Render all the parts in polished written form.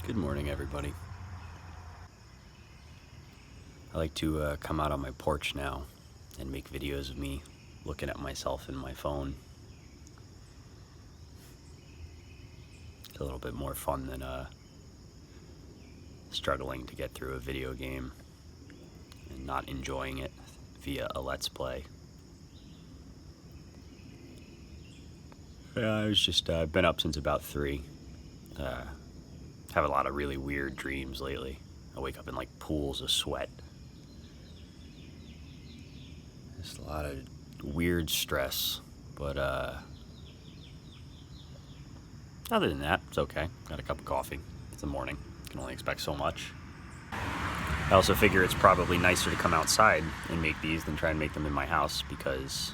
Good morning, everybody. I like to come out on my porch now and make videos of me looking at myself in my phone. It's a little bit more fun than struggling to get through a video game and not enjoying it via a Let's Play. I've been up since about 3. Have a lot of really weird dreams lately. I wake up in like pools of sweat. Just a lot of weird stress, but other than that, it's okay. Got a cup of coffee. It's the morning. Can only expect so much. I also figure it's probably nicer to come outside and make these than try and make them in my house because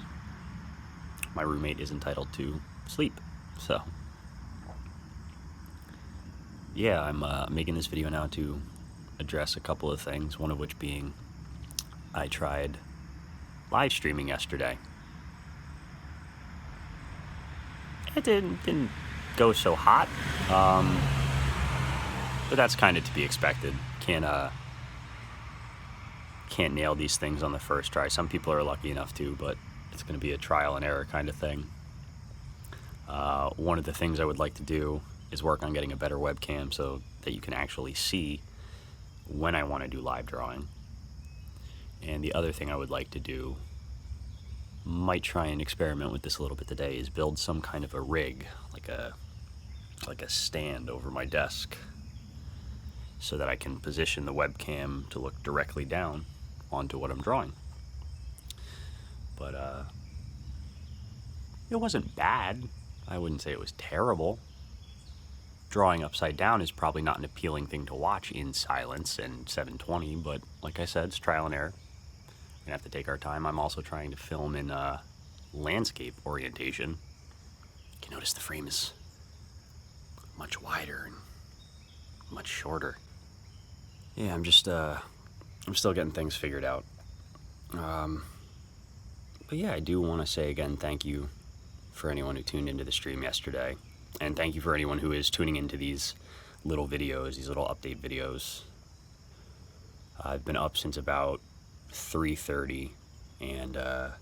my roommate is entitled to sleep. So yeah, I'm making this video now to address a couple of things, one of which being I tried live streaming yesterday. It didn't go so hot, but that's kind of to be expected. Can't nail these things on the first try. Some people are lucky enough to, but it's going to be a trial and error kind of thing. One of the things I would like to do is work on getting a better webcam so that you can actually see when I want to do live drawing. And the other thing I would like to do, might try and experiment with this a little bit today, is build some kind of a rig, like a stand over my desk, so that I can position the webcam to look directly down onto what I'm drawing. But it wasn't bad. I wouldn't say it was terrible. Drawing upside down is probably not an appealing thing to watch in silence and 720, but like I said, it's trial and error. We're gonna have to take our time. I'm also trying to film in landscape orientation. You can notice the frame is much wider and much shorter. Yeah, I'm still getting things figured out. But yeah, I do want to say again, thank you for anyone who tuned into the stream yesterday. And thank you for anyone who is tuning into these little videos, these little update videos. I've been up since about 3:30 and was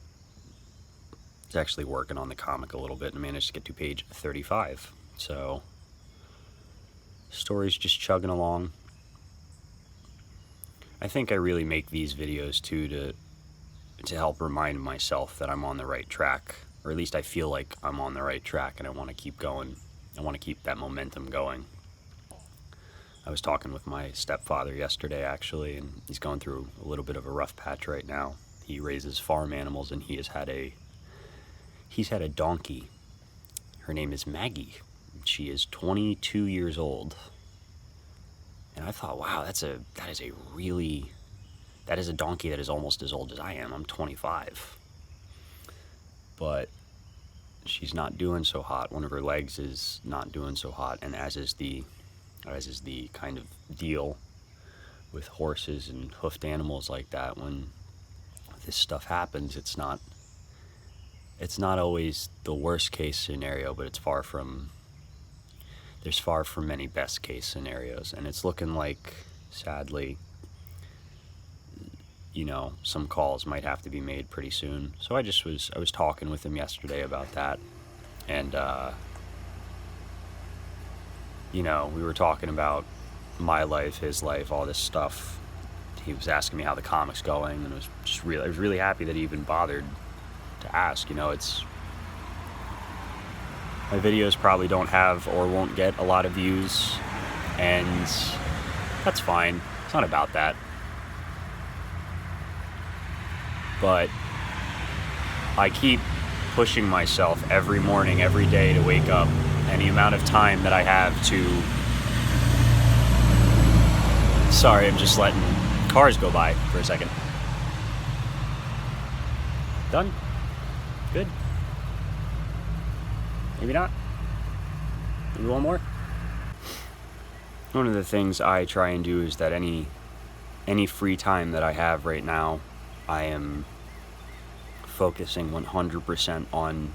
actually working on the comic a little bit and managed to get to page 35. So, story's just chugging along. I think I really make these videos too to help remind myself that I'm on the right track, or at least I feel like I'm on the right track and I want to keep going. I want to keep that momentum going. I was talking with my stepfather yesterday actually, and he's going through a little bit of a rough patch right now. He raises farm animals and he's had a donkey. Her name is Maggie. She is 22 years old. And I thought, wow, that is a donkey that is almost as old as I am. I'm 25. But she's not doing so hot. One of her legs is not doing so hot, and as is the kind of deal with horses and hoofed animals like that. When this stuff happens, it's not always the worst case scenario, but there's far from many best case scenarios, and it's looking like, sadly, some calls might have to be made pretty soon. So I was talking with him yesterday about that, and we were talking about my life, his life, all this stuff. He was asking me how the comic's going, and I was really happy that he even bothered to ask. It's my videos probably don't have or won't get a lot of views, and that's fine. It's not about that. But I keep pushing myself every morning, every day to wake up, and the amount of time that I have to... Sorry, I'm just letting cars go by for a second. Done? Good? Maybe not? Maybe one more? One of the things I try and do is that any free time that I have right now, I am focusing 100% on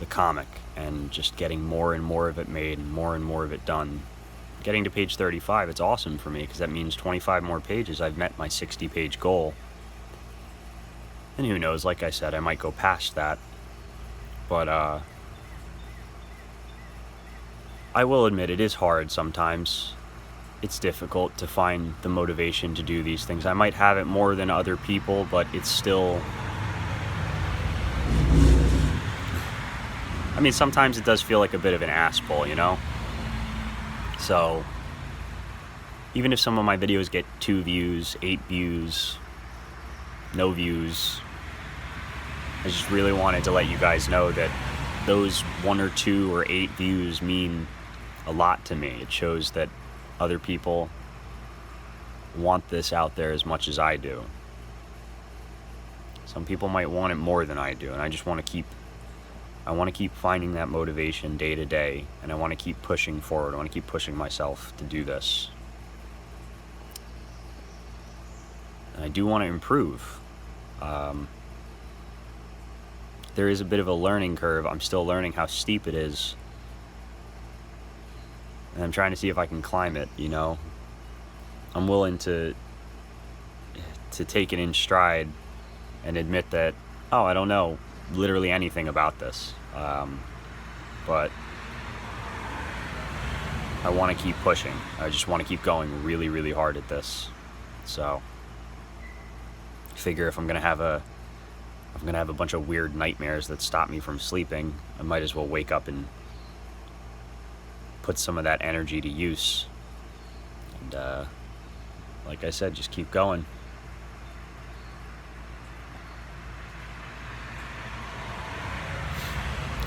the comic and just getting more and more of it made and more of it done. getting to page 35, it's awesome for me because that means 25 more pages, I've met my 60-page goal. And who knows, like I said, I might go past that. But I will admit it is hard sometimes. It's difficult to find the motivation to do these things. I might have it more than other people, but it's still... I mean, sometimes it does feel like a bit of an ass pull, you know? So, even if some of my videos get 2 views, 8 views, no views, I just really wanted to let you guys know that those 1 or 2 or 8 views mean a lot to me. It shows that other people want this out there as much as I do. Some people might want it more than I do, and I just want to keep finding that motivation day to day, and I want to keep pushing forward. I want to keep pushing myself to do this. And I do want to improve. There is a bit of a learning curve. I'm still learning how steep it is. And I'm trying to see if I can climb it, you know. I'm willing to take it in stride and admit that, oh, I don't know literally anything about this. But I want to keep pushing. I just want to keep going really, really hard at this. So I figure if I'm gonna have a bunch of weird nightmares that stop me from sleeping, I might as well wake up and put some of that energy to use. And like I said, just keep going.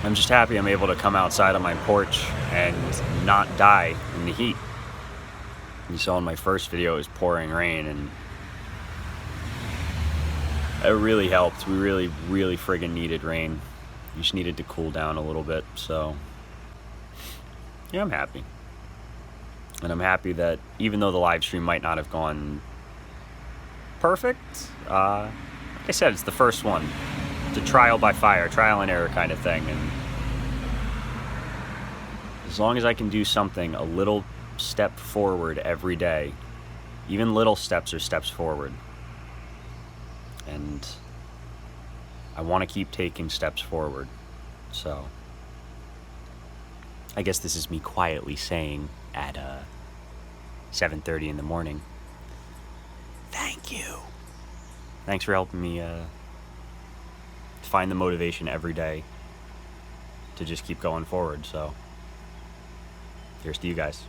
I'm just happy I'm able to come outside on my porch and not die in the heat. You saw in my first video it was pouring rain, and it really helped. We really, really friggin' needed rain. We just needed to cool down a little bit, so yeah, I'm happy. And I'm happy that even though the live stream might not have gone perfect, like I said, it's the first one. It's a trial by fire, trial and error kind of thing, and as long as I can do something, a little step forward every day, even little steps are steps forward, and I want to keep taking steps forward. So I guess this is me quietly saying at 7:30 in the morning, thank you. Thanks for helping me find the motivation every day to just keep going forward. So here's to you guys.